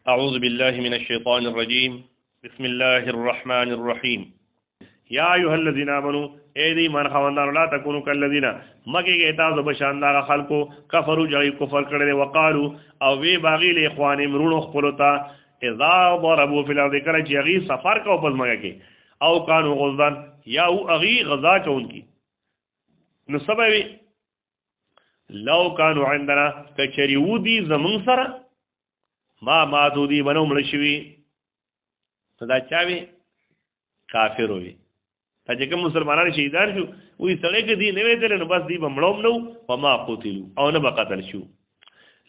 أعوذ بالله من الشيطان الرجيم بسم الله الرحمن الرحيم يا أيها الذين آمنوا ايدي من خواندان لا تكونوا كالذين مكي تاسو بشاندار خلقو كفروا جاي كفر کړي وقالوا او وی باغی له اخوان مرونو خپلوتا اذا ضربوا في الارض کله چې غي سفر کو په مګه کې او کانوا غزان یا او غي غزا کوونکی نو سبب لو كانوا عندنا کچریودی زمون سره ما دودی بنو ملشوی دا چاوی کافر وي چې کوم مسلمانان شهیدان شو وی سړی کې دی نه ویل نو بس دی بمړوم نو وما قتلوا او نه بقتل شو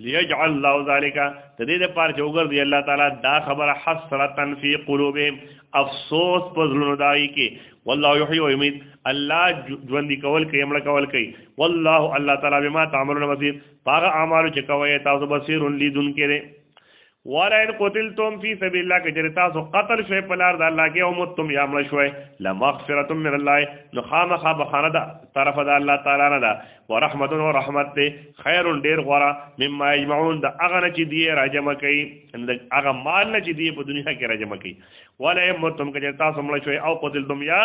ليجعل الله ذلك تدې د پاره چې وګرځي الله تعالی دا خبره حسرتا فی قلوبهم افسوس پزلونو دای کې والله یحیی و یمیت الله ژوند کول کوي امړه کول کوي والله الله تعالی بما تعملون بصیر هغه اعمال چې کوي تاسو بصیر لیدون کړي ولئن قتلتم في سبيل الله كجرتا سو قتل شوي پلار د الله کې او متم یا مل شوي لمغفرة من الله نخام خاب خاندا طرف د الله تعالی نه دا ورحمت و رحمت خير ډیر غورا مما يجمعون د اغه نه چې دی راجم کوي د اغه مال نه چې دی په دنیا کې راجم کوي ولئن متم کجرتا سو مل شوي او قتلتم یا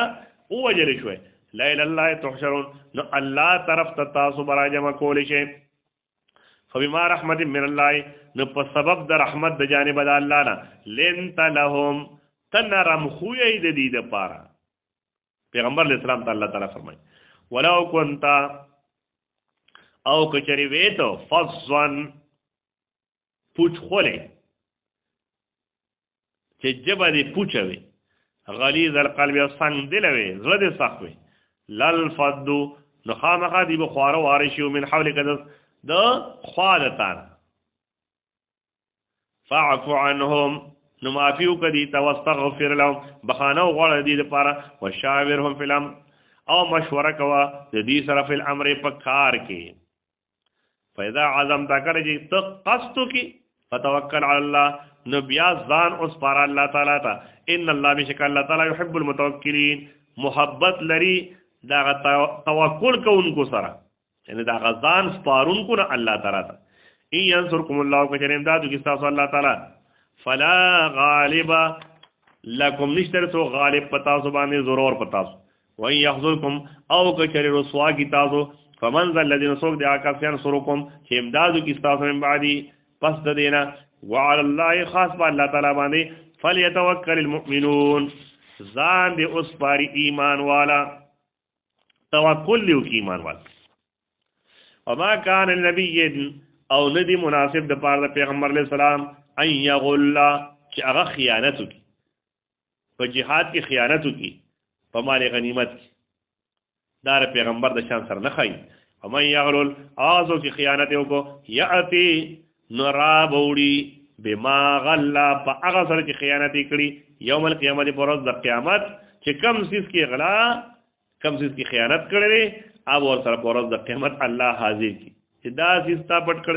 او وجر شوي لا اله الا الله تحشرون نو الله طرف ته تاسو براجم کول شي فبما رحمت من الله نو په سبب د رحمت د جانب د الله نه لنت لهم تنرم خوی د دې د پاره پیغمبر اسلام تعالی تعالی فرمای ولو كنت او کچری وېته فصن پوچ خوله چې جبه دې پوچوي غلیظ القلب او څنګه دلوي زړه دې سخوي لل فدو نو خامخا دې بخواره وارشو من حولک د خالتان فاعفو عنهم نمافیو کدی توستغفر لهم بخانو غړ دي لپاره وشاورهم فی الامر او مشوره کوا د دې سره فی الامر په کار کې فاذا عزمت کړي ته قصد کی فتوکل علی الله نو بیا ځان اوس پر الله تعالی ته ان الله بشک الله تعالی يحب المتوکلین محبت لري دا توکل کوونکو سره یعنی دا غزان سپارون کو نه الله تعالی ته ان ينصركم الله کجر امداد کی تاسو الله تعالی فلا غالب لكم نشتر سو غالب پتا سو باندې ضرور پتا سو وان يحذركم او کجر رسوا کی تاسو فمن ذا الذين سوق دعا کافیان سرکم چې امداد کی تاسو من بعدی پس د دینا وعلى الله خاص با الله تعالی باندې فليتوکل المؤمنون ځان دې اوس پاری ایمان والا توکل لیو کی ایمان والا وما كان النبي او ندی مناسب د پاره د پیغمبر علیہ السلام ان یغل چې هغه خیانت وکي په جهاد کې خیانت وکي په مال غنیمت دار پیغمبر د شان سره نه خای او من یغل ازو کې خیانت وکړو یاتی نورا بوړي بما غلا په هغه سره چې خیانت کړي یوم القیامت پر ورځ د قیامت چې کم سیس کې غلا کم سیس کې خیانت کړي او ور سره پر ورځ د قیامت الله حاضر کی چې دا سیستا پټ کړ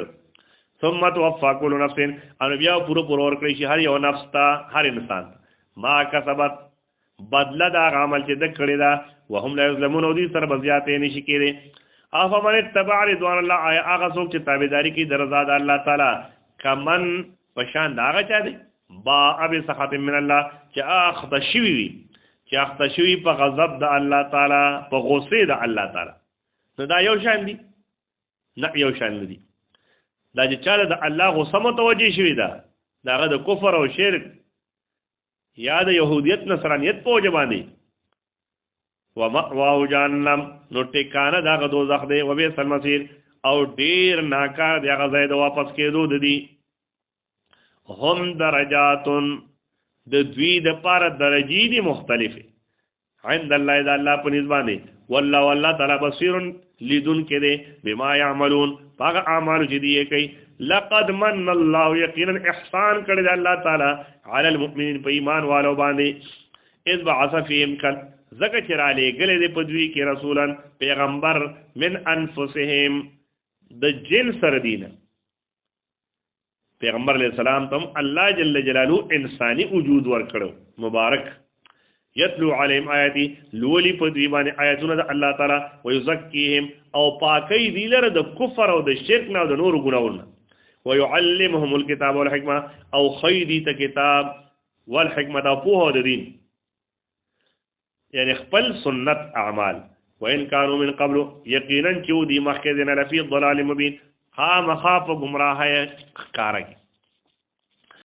ثم توفى كل نفس ان بیا پورو ور کړی شي هر یو نفس ته هر انسان ما کسبت بدله دا عمل چې د کړی دا وهم لا یظلمون او دې سره بزیاتې نشي کېږي افمن اتبع رضوان الله هغه څوک چې تابعداري کوي د رضا د الله تعالی کمن پشان داغه چا دی با ابي سخط من الله چې اخذ شوی چې اخذ شوی په غضب د الله تعالی په غصه د الله تعالی نو دا یو شان دی نه یو شان دی دا چې چاله د الله غصه متوجي شوی دا داغه د کفر او شرک یا د يهودیت نصرانیت په وجه باندې ومأواه جهنم نو ټکانه داغه دوزخ دی و به المصير او ډیر ناکار دی هغه ځای د واپس کېدو دی هم درجاتن د دوی د پاره درجې دي مختلفه عند الله اذا الله په نسبانه والله تعالی بصیر لیدون کې دي بما يعملون هغه اعمال چې دي کوي لقد من الله یقینا احسان کړی دی الله تعالی علی المؤمنین په ایمان والو باندې اذ بعث فیهم کل زکه چې را لېږلې دی په دوی کې رسولان پیغمبر من انفسهم د جن سره دینه پیغمبر علیہ السلام تم الله جل جلاله انسانی وجود ورکړو مبارک یتلو علیهم آیاتی لولی په دوی باندې آیاتونه د الله تعالی ويزکیهم او پاکی دی لره د کفر او د شرک نه او د نور ګناونه ويعلمهم الكتاب والحکمه او خیدی ته کتاب والحکمه او په د دین یعنی خپل سنت اعمال وان كانوا من قبل یقینا چې دی مخکې نه لفي ضلال مبین خامخا په گمراهه کارګي